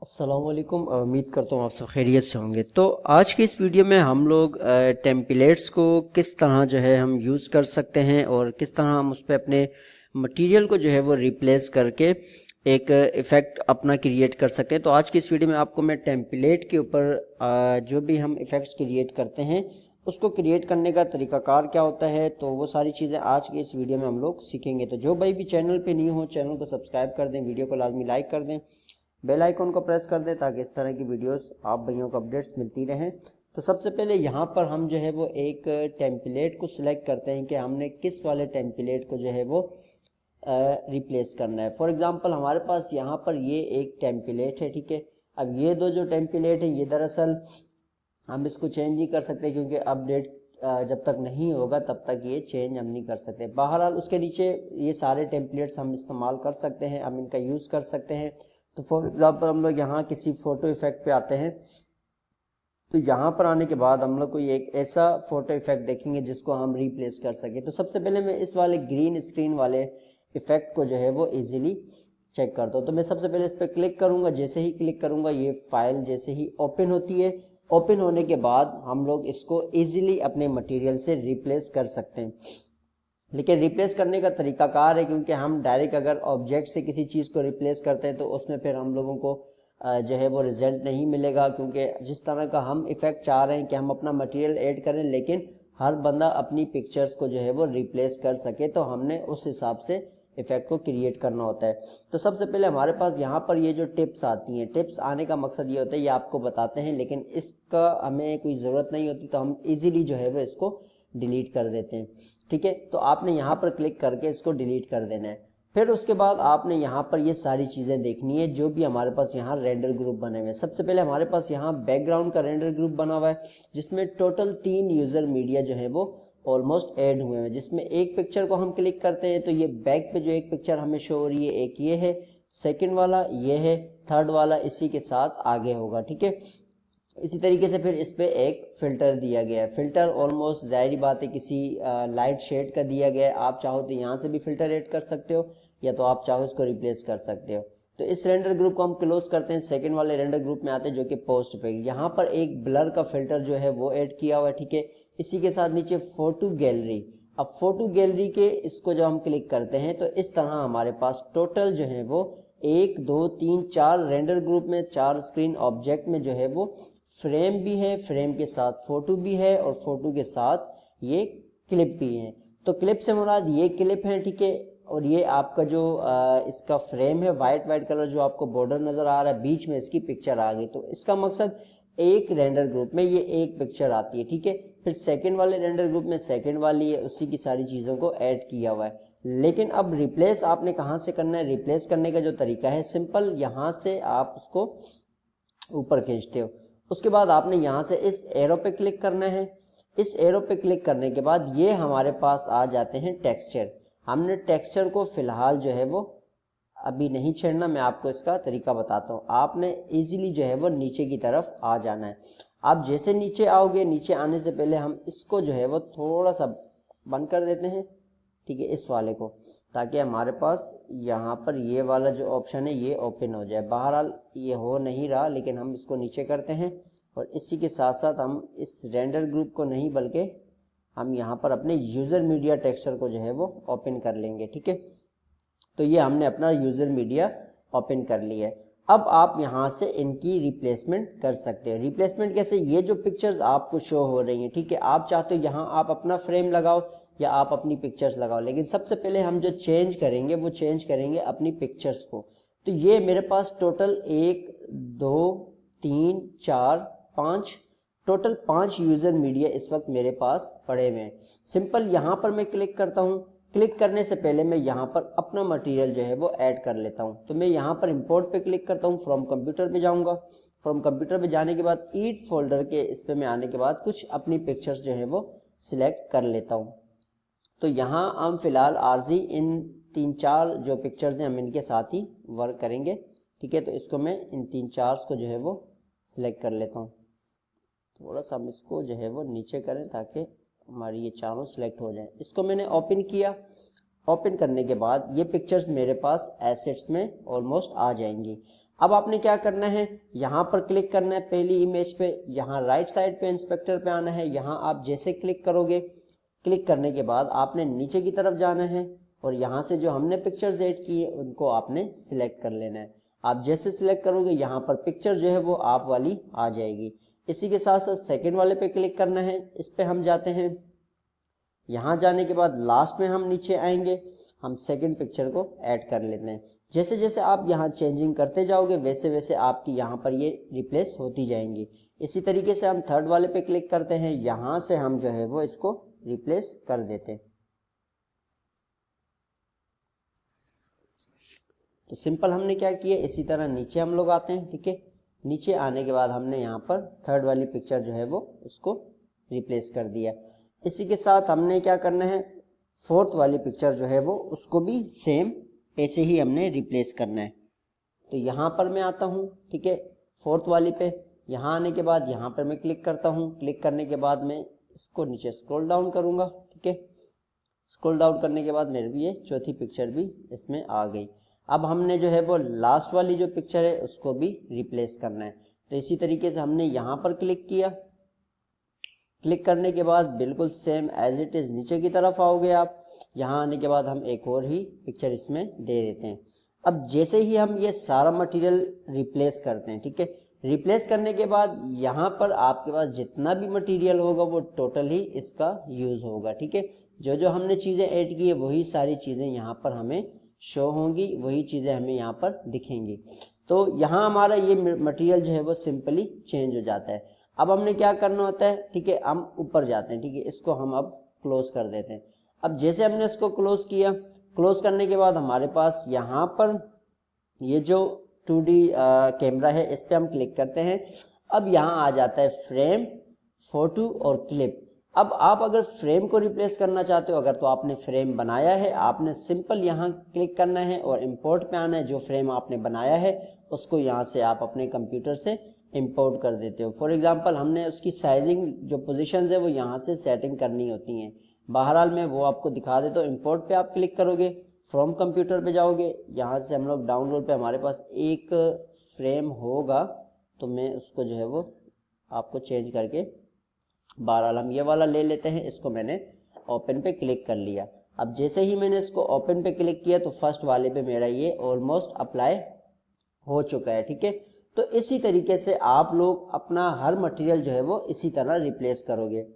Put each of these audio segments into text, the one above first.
अस्सलाम वालेकुम। उम्मीद करता हूँ आप सब खैरियत से होंगे। तो आज की इस वीडियो में हम लोग टेम्पलेट्स को किस तरह जो है हम यूज़ कर सकते हैं और किस तरह हम उस पर अपने मटेरियल को जो है वो रिप्लेस करके एक इफ़ेक्ट अपना क्रिएट कर सकते हैं। तो आज की इस वीडियो में आपको मैं टेम्पलेट के ऊपर जो भी हम इफ़ेक्ट्स क्रिएट करते हैं उसको क्रिएट करने का तरीक़ाकार क्या होता है, तो वो सारी चीज़ें आज की इस वीडियो में हम लोग सीखेंगे। तो जो भाई भी चैनल पे न्यू हो चैनल को सब्सक्राइब कर दें, वीडियो को लाजमी लाइक कर दें, बेल आइकन को प्रेस कर दें ताकि इस तरह की वीडियोस आप भाइयों को अपडेट्स मिलती रहें। तो सबसे पहले यहाँ पर हम जो है वो एक टेम्पलेट को सिलेक्ट करते हैं कि हमने किस वाले टेम्पलेट को जो है वो रिप्लेस करना है। फॉर एग्जांपल हमारे पास यहाँ पर ये एक टेम्पलेट है, ठीक है। अब ये दो जो टेम्पलेट है ये दरअसल हम इसको चेंज नहीं कर सकते क्योंकि अपडेट जब तक नहीं होगा तब तक ये चेंज हम नहीं कर सकते। बहरहाल उसके नीचे ये सारे टेम्पलेट्स हम इस्तेमाल कर सकते हैं, हम इनका यूज़ कर सकते हैं। तो फॉर एग्जांपल हम लोग यहाँ किसी फ़ोटो इफेक्ट पे आते हैं, तो यहाँ पर आने के बाद हम लोग कोई एक ऐसा फ़ोटो इफेक्ट देखेंगे जिसको हम रिप्लेस कर सके। तो सबसे पहले मैं इस वाले ग्रीन स्क्रीन वाले इफेक्ट को जो है वो इजीली चेक करता हूँ। तो मैं सबसे पहले इस पर क्लिक करूँगा। जैसे ही क्लिक करूँगा ये फाइल जैसे ही ओपन होती है, ओपन होने के बाद हम लोग इसको ईजिली अपने मटेरियल से रिप्लेस कर सकते हैं। लेकिन रिप्लेस करने का तरीकाकार है, क्योंकि हम डायरेक्ट अगर ऑब्जेक्ट से किसी चीज़ को रिप्लेस करते हैं तो उसमें फिर हम लोगों को जो है वो रिजल्ट नहीं मिलेगा, क्योंकि जिस तरह का हम इफ़ेक्ट चाह रहे हैं कि हम अपना मटेरियल ऐड करें लेकिन हर बंदा अपनी पिक्चर्स को जो है वो रिप्लेस कर सके, तो हमने उस हिसाब से इफ़ेक्ट को क्रिएट करना होता है। तो सबसे पहले हमारे पास यहाँ पर ये जो टिप्स आती हैं, टिप्स आने का मकसद ये होता है ये आपको बताते हैं, लेकिन इसका हमें कोई ज़रूरत नहीं होती, तो हम इजीली जो है वो इसको डिलीट कर देते हैं, ठीक है। तो आपने यहाँ पर क्लिक करके इसको डिलीट कर देना है। फिर उसके बाद आपने यहाँ पर ये सारी चीज़ें देखनी है जो भी हमारे पास यहाँ रेंडर ग्रुप बने हुए हैं। सबसे पहले हमारे पास यहाँ बैकग्राउंड का रेंडर ग्रुप बना हुआ है जिसमें टोटल 3 यूज़र मीडिया जो है वो ऑलमोस्ट ऐड हुए हैं। जिसमें एक पिक्चर को हम क्लिक करते हैं तो ये बैक पे जो एक पिक्चर हमें शो हो रही है, एक ये है, सेकेंड वाला ये है, थर्ड वाला इसी के साथ आगे होगा, ठीक है। इसी तरीके से फिर इस पे एक फ़िल्टर दिया गया है। फ़िल्टर ऑलमोस्ट ज़ाहिरी बात है किसी लाइट शेड का दिया गया है। आप चाहो तो यहाँ से भी फ़िल्टर ऐड कर सकते हो या तो आप चाहो इसको रिप्लेस कर सकते हो। तो इस रेंडर ग्रुप को हम क्लोज करते हैं, सेकंड वाले रेंडर ग्रुप में आते हैं जो कि पोस्ट पे। यहाँ पर एक ब्लर का फ़िल्टर जो है वो ऐड किया हुआ है, ठीक है। इसी के साथ नीचे फ़ोटो गैलरी। अब फ़ोटो गैलरी के इसको जब हम क्लिक करते हैं तो इस तरह हमारे पास टोटल जो है वो 1 2 3 4 रेंडर ग्रुप में 4 स्क्रीन ऑब्जेक्ट में जो है वो फ्रेम भी है, फ्रेम के साथ फ़ोटो भी है और फ़ोटो के साथ ये क्लिप भी है। तो क्लिप से मुराद ये क्लिप है, ठीक है। और ये आपका जो इसका फ्रेम है वाइट कलर जो आपको बॉर्डर नज़र आ रहा है, बीच में इसकी पिक्चर आ गई। तो इसका मकसद एक रेंडर ग्रुप में ये एक पिक्चर आती है, ठीक है। फिर सेकंड वाले रेंडर ग्रुप में सेकंड वाली है, उसी की सारी चीज़ों को ऐड किया हुआ है। लेकिन अब रिप्लेस आपने कहाँ से करना है? रिप्लेस करने का जो तरीका है सिंपल, यहाँ से आप उसको ऊपर खींचते हो। उसके बाद आपने यहाँ से इस एरो पे क्लिक करना है। इस एरो पे क्लिक करने के बाद ये हमारे पास आ जाते हैं टेक्सचर। हमने टेक्सचर को फ़िलहाल जो है वो अभी नहीं छेड़ना, मैं आपको इसका तरीका बताता हूँ। आपने इजीली जो है वो नीचे की तरफ आ जाना है। आप जैसे नीचे आओगे, नीचे आने से पहले हम इसको जो है वो थोड़ा सा बंद कर देते हैं, ठीक है, इस वाले को, ताकि हमारे पास यहाँ पर ये वाला जो ऑप्शन है ये ओपन हो जाए। बहरहाल ये हो नहीं रहा, लेकिन हम इसको नीचे करते हैं और इसी के साथ साथ हम इस रेंडर ग्रुप को नहीं बल्कि हम यहाँ पर अपने यूज़र मीडिया टेक्सचर को जो है वो ओपन कर लेंगे, ठीक है। तो ये हमने अपना यूज़र मीडिया ओपन कर लिया है। अब आप यहाँ से इनकी रिप्लेसमेंट कर सकते हैं। रिप्लेसमेंट कैसे? ये जो पिक्चर्स आपको शो हो रही हैं, ठीक है, आप चाहते हो यहाँ आप अपना फ्रेम लगाओ या आप अपनी पिक्चर्स लगाओ, लेकिन सबसे पहले हम जो चेंज करेंगे वो चेंज करेंगे अपनी पिक्चर्स को। तो ये मेरे पास टोटल 1 2 3 4 5 टोटल 5 यूज़र मीडिया इस वक्त मेरे पास पड़े हुए हैं। सिंपल यहाँ पर मैं क्लिक करता हूँ। क्लिक करने से पहले मैं यहाँ पर अपना मटेरियल जो है वो ऐड कर लेता हूँ। तो मैं यहाँ पर इंपोर्ट पे क्लिक करता हूँ, फ्रॉम कंप्यूटर पे जाऊँगा। फ्रॉम कंप्यूटर पे जाने के बाद ईट फोल्डर के इस पे मैं आने के बाद कुछ अपनी पिक्चर्स जो है वो सिलेक्ट कर लेता हूँ। तो यहाँ हम फिलहाल आरजी इन 3-4 जो पिक्चर्स हैं हम इनके साथ ही वर्क करेंगे, ठीक है। तो इसको मैं इन 3-4 को जो है वो सिलेक्ट कर लेता हूँ। थोड़ा सा हम इसको जो है वो नीचे करें ताकि हमारी ये चारों सिलेक्ट हो जाएं। इसको मैंने ओपन किया। ओपन करने के बाद ये पिक्चर्स मेरे पास एसेट्स में ऑलमोस्ट आ जाएंगी। अब आपने क्या करना है, यहाँ पर क्लिक करना है पहली इमेज पे, यहाँ राइट साइड पे इंस्पेक्टर पे आना है। यहाँ आप जैसे क्लिक करोगे, क्लिक करने के बाद आपने नीचे की तरफ जाना है और यहाँ से जो हमने पिक्चर्स ऐड की है उनको आपने सिलेक्ट कर लेना है। आप जैसे सिलेक्ट करोगे यहाँ पर पिक्चर जो है वो आप वाली आ जाएगी। इसी के साथ साथ सेकंड वाले पे क्लिक करना है, इस पे हम जाते हैं। यहाँ जाने के बाद लास्ट में हम नीचे आएंगे, हम सेकंड पिक्चर को ऐड कर लेते हैं। जैसे जैसे आप यहाँ चेंजिंग करते जाओगे वैसे वैसे आपकी यहाँ पर ये रिप्लेस होती जाएंगी। इसी तरीके से हम थर्ड वाले पे क्लिक करते हैं, यहाँ से हम जो है वो इसको रिप्लेस कर देते हैं। तो सिंपल हमने क्या किया, इसी तरह नीचे हम लोग आते हैं। ठीक है, नीचे आने के बाद हमने यहाँ पर थर्ड वाली पिक्चर जो है वो उसको रिप्लेस कर दिया। इसी के साथ हमने क्या करना है, फोर्थ वाली पिक्चर जो है वो उसको भी सेम ऐसे ही हमने रिप्लेस करना है। तो यहाँ पर मैं आता हूँ, ठीक है, फोर्थ वाली पे। यहाँ आने के बाद यहाँ पर मैं क्लिक करता हूँ। क्लिक करने के बाद मैं इसको नीचे स्क्रॉल डाउन करूँगा। ठीक है, स्क्रॉल डाउन करने के बाद मेरे भी ये चौथी पिक्चर भी इसमें आ गई। अब हमने जो है वो लास्ट वाली जो पिक्चर है उसको भी रिप्लेस करना है। तो इसी तरीके से हमने यहाँ पर क्लिक किया। क्लिक करने के बाद बिल्कुल सेम एज इट इज़ नीचे की तरफ आओगे आप। यहाँ आने के बाद हम एक और ही पिक्चर इसमें दे देते हैं। अब जैसे ही हम ये सारा मटेरियल रिप्लेस करते हैं, ठीक है, रिप्लेस करने के बाद यहाँ पर आपके पास जितना भी मटेरियल होगा वो टोटल ही इसका यूज़ होगा। ठीक है, जो जो हमने चीज़ें ऐड की है वही सारी चीज़ें यहाँ पर हमें शो होंगी, वही चीज़ें हमें यहाँ पर दिखेंगी। तो यहाँ हमारा ये मटेरियल जो है वो सिंपली चेंज हो जाता है। अब हमने क्या करना होता है, ठीक है, हम ऊपर जाते हैं। ठीक है, इसको हम अब क्लोज कर देते हैं। अब जैसे हमने इसको क्लोज किया, क्लोज करने के बाद हमारे पास यहाँ पर ये जो 2D कैमरा है इस पर हम क्लिक करते हैं। अब यहाँ आ जाता है फ्रेम, फोटो और क्लिप। अब आप अगर फ्रेम को रिप्लेस करना चाहते हो, अगर तो आपने फ्रेम बनाया है, आपने सिंपल यहाँ क्लिक करना है और इंपोर्ट पे आना है। जो फ्रेम आपने बनाया है उसको यहाँ से आप अपने कंप्यूटर से इंपोर्ट कर देते हो। फॉर एग्जांपल हमने उसकी साइजिंग जो पोजीशंस है वो यहाँ से सेटिंग करनी होती हैं। बहरहाल मैं वो आपको दिखा देता हूँ। इंपोर्ट पे आप क्लिक करोगे, फ्रॉम कंप्यूटर पे जाओगे, यहाँ से हम लोग डाउनलोड पे हमारे पास एक फ्रेम होगा, तो मैं उसको जो है वो आपको चेंज करके बहरहाल हम ये वाला ले लेते हैं। इसको मैंने ओपन पे क्लिक कर लिया। अब जैसे ही मैंने इसको ओपन पे क्लिक किया तो फर्स्ट वाले पे मेरा ये ऑलमोस्ट अप्लाई हो चुका है। ठीक है, तो इसी तरीके से आप लोग अपना हर मटेरियल जो है वो इसी तरह रिप्लेस करोगे।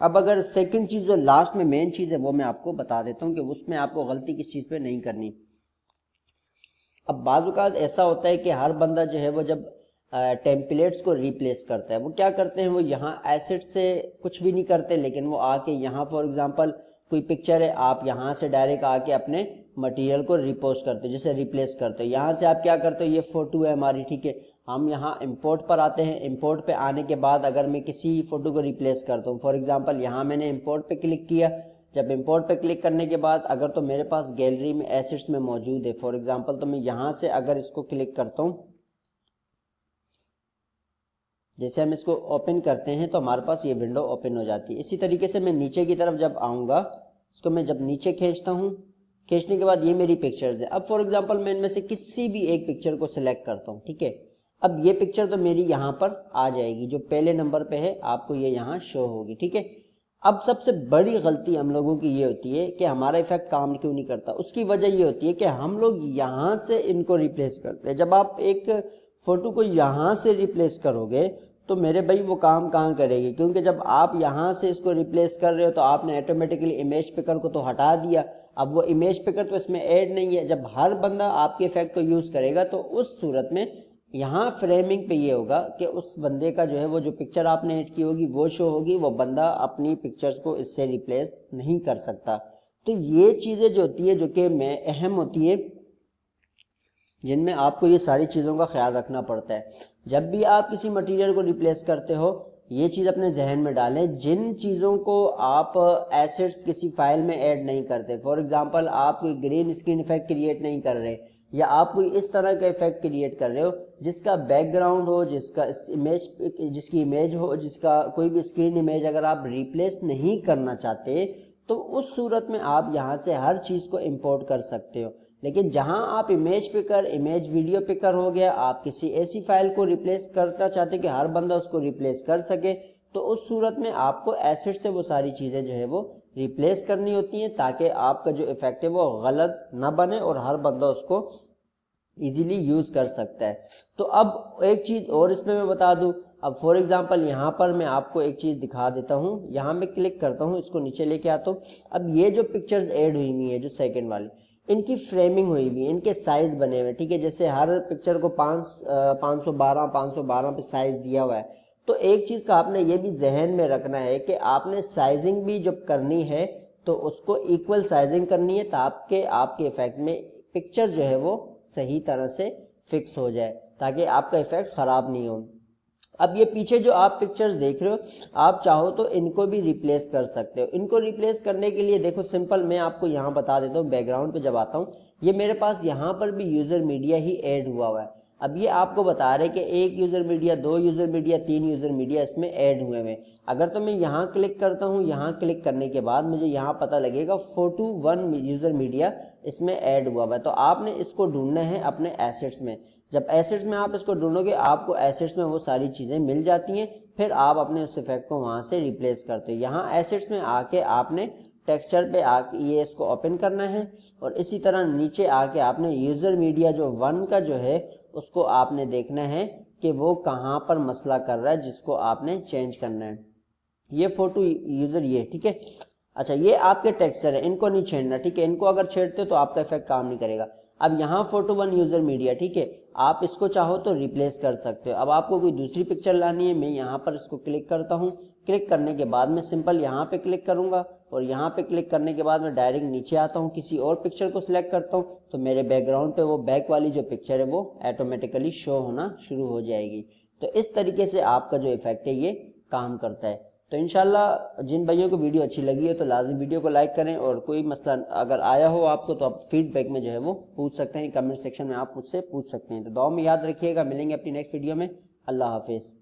अब अगर सेकंड चीज़ जो लास्ट में मेन चीज़ है वो मैं आपको बता देता हूँ कि उसमें आपको गलती किस चीज़ पे नहीं करनी। अब बाज़ औक़ात ऐसा होता है कि हर बंदा जो है वो जब टेम्पलेट्स को रिप्लेस करता है, वो क्या करते हैं, वो यहाँ एसेट से कुछ भी नहीं करते, लेकिन वो आके यहाँ फॉर एग्जांपल कोई पिक्चर है, आप यहाँ से डायरेक्ट आके अपने मटेरियल को रिपोस्ट करते हो, जैसे रिप्लेस करते हो। यहाँ से आप क्या करते हो, ये फ़ोटो है हमारी, ठीक है, हम यहाँ इंपोर्ट पर आते हैं। इंपोर्ट पे आने के बाद अगर मैं किसी फ़ोटो को रिप्लेस करता हूँ, फॉर एग्जांपल यहाँ मैंने इंपोर्ट पे क्लिक किया। जब इंपोर्ट पे क्लिक करने के बाद अगर तो मेरे पास गैलरी में एसेट्स में मौजूद है फॉर एग्जांपल, तो मैं यहाँ से अगर इसको क्लिक करता हूँ, जैसे हम इसको ओपन करते हैं तो हमारे पास ये विंडो ओपन हो जाती है। इसी तरीके से मैं नीचे की तरफ जब आऊँगा, इसको मैं जब नीचे खींचता हूँ, खींचने के बाद ये मेरी पिक्चर्स है। अब फॉर एग्जांपल मैं इनमें से किसी भी एक पिक्चर को सिलेक्ट करता हूँ, ठीक है, अब ये पिक्चर तो मेरी यहाँ पर आ जाएगी, जो पहले नंबर पे है आपको ये यहाँ शो होगी। ठीक है, अब सबसे बड़ी गलती हम लोगों की ये होती है कि हमारा इफेक्ट काम क्यों नहीं करता। उसकी वजह ये होती है कि हम लोग यहाँ से इनको रिप्लेस करते हैं। जब आप एक फ़ोटो को यहाँ से रिप्लेस करोगे तो मेरे भाई वो काम कहाँ करेगी, क्योंकि जब आप यहाँ से इसको रिप्लेस कर रहे हो तो आपने ऑटोमेटिकली इमेज पिकर को तो हटा दिया। अब वो इमेज पिकर तो इसमें ऐड नहीं है। जब हर बंदा आपके इफेक्ट को यूज़ करेगा तो उस सूरत में यहाँ फ्रेमिंग पे ये होगा कि उस बंदे का जो है वो जो पिक्चर आपने ऐड की होगी वो शो होगी, वो बंदा अपनी पिक्चर्स को इससे रिप्लेस नहीं कर सकता। तो ये चीज़ें जो होती है जो कि में अहम होती है, जिनमें आपको ये सारी चीज़ों का ख्याल रखना पड़ता है। जब भी आप किसी मटेरियल को रिप्लेस करते हो ये चीज़ अपने जहन में डालें, जिन चीज़ों को आप एसेट्स किसी फाइल में ऐड नहीं करते, फॉर एग्जांपल आप कोई ग्रीन स्क्रीन इफेक्ट क्रिएट नहीं कर रहे या आप कोई इस तरह का इफेक्ट क्रिएट कर रहे हो जिसका बैकग्राउंड हो, जिसका इमेज, जिसकी इमेज हो, जिसका कोई भी स्क्रीन इमेज अगर आप रिप्लेस नहीं करना चाहते तो उस सूरत में आप यहाँ से हर चीज़ को इंपोर्ट कर सकते हो। لیکن جہاں آپ image picker, image video picker ہو گیا، آپ کسی ایسی فائل کو ریپلیس کرنا چاہتے کہ ہر بندہ اس کو ریپلیس کر سکے، تو اس صورت میں آپ کو ایسٹ سے وہ ساری چیزیں جو ہے وہ ریپلیس کرنی ہوتی ہیں تاکہ آپ کا جو ایفیکٹ ہے وہ غلط نہ بنے اور ہر بندہ اس کو ایزیلی یوز کر سکتا ہے۔ تو اب ایک چیز اور اس میں بتا دوں، اب فور ایگزامپل یہاں پر میں آپ کو ایک چیز دکھا دیتا ہوں، یہاں میں کلک کرتا ہوں، اس کو نیچے لے کے آتا ہوں۔ اب یہ جو پکچرز ایڈ ہوئی ہوئی ہیں جو سیکنڈ والی، ان کی فریمنگ ہوئی ہوئی ہے، ان کے سائز بنے ہوئے، ٹھیک ہے، جیسے ہر پکچر کو 512 پہ سائز دیا ہوا ہے۔ تو ایک چیز کا آپ نے یہ بھی ذہن میں رکھنا ہے کہ آپ نے سائزنگ بھی جب کرنی ہے تو اس کو ایکول سائزنگ کرنی ہے تاکہ آپ کے ایفیکٹ میں پکچر جو ہے وہ صحیح طرح سے فکس ہو جائے، تاکہ آپ کا ایفیکٹ خراب نہیں ہو۔ اب یہ پیچھے جو آپ پکچرز دیکھ رہے ہو، آپ چاہو تو ان کو بھی ریپلیس کر سکتے ہو۔ ان کو ریپلیس کرنے کے لیے دیکھو سمپل میں آپ کو یہاں بتا دیتا ہوں، بیک گراؤنڈ پہ جب آتا ہوں، یہ میرے پاس یہاں پر بھی یوزر میڈیا ہی ایڈ ہوا ہے۔ اب یہ آپ کو بتا رہے کہ ایک user media, 2 user media, 3 user media اس میں ایڈ ہوئے ہیں۔ اگر تو میں یہاں کلک کرتا ہوں، یہاں کلک کرنے کے بعد مجھے یہاں پتہ لگے گا 41 یوزر میڈیا اس میں ایڈ ہوا ہے۔ تو آپ نے اس کو ڈھونڈنا ہے اپنے ایسٹس میں۔ جب ایسٹس میں آپ اس کو ڈھونڈو گے، آپ کو ایسٹس میں وہ ساری چیزیں مل جاتی ہیں، پھر آپ اپنے اس ایفیکٹ کو وہاں سے ریپلیس کرتے ہو۔ یہاں ایسٹس میں آ کے آپ نے ٹیکسچر پہ آ کے یہ اس کو اوپن کرنا ہے، اور اسی طرح نیچے آ کے آپ نے یوزر میڈیا جو 1 کا جو ہے اس کو آپ نے دیکھنا ہے کہ وہ کہاں پر مسئلہ کر رہا ہے، جس کو آپ نے چینج کرنا ہے۔ یہ فوٹو یوزر یہ، ٹھیک ہے، اچھا یہ آپ کے ٹیکسچر ہے، ان کو نہیں چھیڑنا، ٹھیک ہے، ان کو اگر چھیڑتے تو آپ کا ایفیکٹ کام نہیں کرے گا۔ اب یہاں فوٹو 1 یوزر میڈیا، ٹھیک ہے، آپ اس کو چاہو تو ریپلیس کر سکتے ہو۔ اب آپ کو کوئی دوسری پکچر لانی ہے، میں یہاں پر اس کو کلک کرتا ہوں، کلک کرنے کے بعد میں سمپل یہاں پہ کلک کروں گا، اور یہاں پہ کلک کرنے کے بعد میں ڈائریکٹ نیچے آتا ہوں، کسی اور پکچر کو سلیکٹ کرتا ہوں، تو میرے بیک گراؤنڈ پہ وہ بیک والی جو پکچر ہے وہ آٹومیٹیکلی شو ہونا شروع ہو جائے گی۔ تو اس طریقے سے آپ کا جو ایفیکٹ ہے یہ کام کرتا ہے۔ تو انشاءاللہ جن بھائیوں کو ویڈیو اچھی لگی ہے تو لازم ویڈیو کو لائک کریں، اور کوئی مسئلہ اگر آیا ہو آپ کو تو آپ فیڈ بیک میں جو ہے وہ پوچھ سکتے ہیں، کمنٹ سیکشن میں آپ مجھ سے پوچھ سکتے ہیں۔ تو دعا میں یاد رکھیے گا، ملیں گے اپنی نیکسٹ ویڈیو میں۔ اللہ حافظ۔